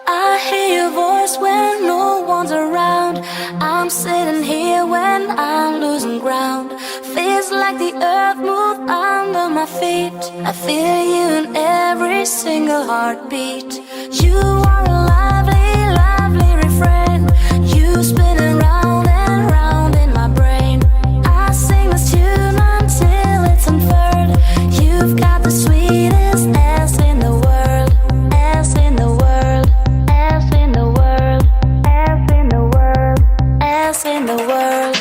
I hear your voice when no one's around. I'm sitting here when I'm losing ground. Feels like the earth moved under my feet. I feel you in every single heartbeat. You are a lovely, lovely refrain. You spinning round and round in my brain. I sing this tune until it's unfurled. You've got the sweetest ass in the world. Ass in the world. Ass in the world. Ass in the world. Ass in the world.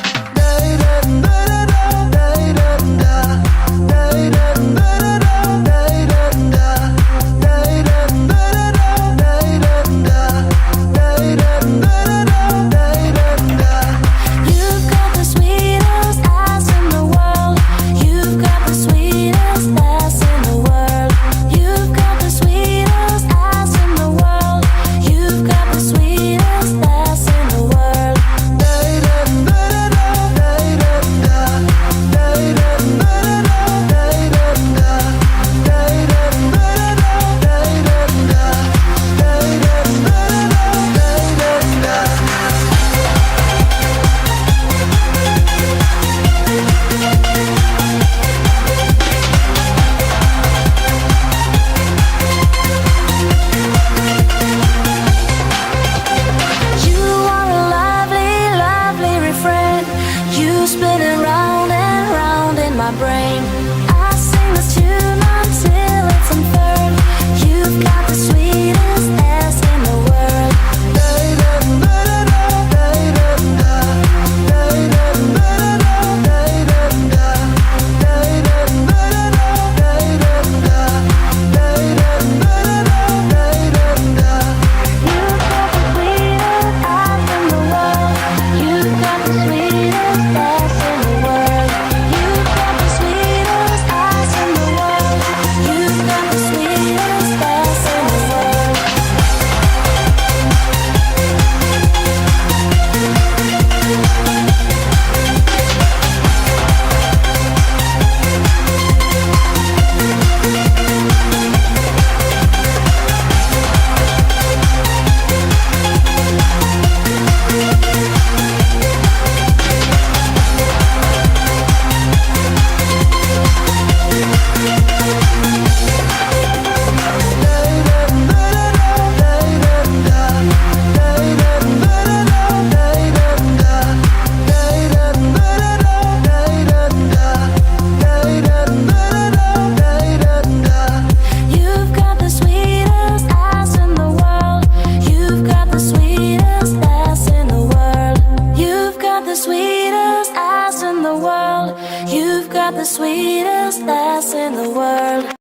Spinning round and round in my brain. I sing this tune until it's unfurled. You've got the sweetest ass in the world. You've got the sweetest ass in the world. You've got the sweetest ass in the world. You've got the sweetest ass in the world. You've got the sweetest ass in the world. You've got the sweetest ass in the world. You've got the sweetest ass in the world. You've got the sweetest ass in the world.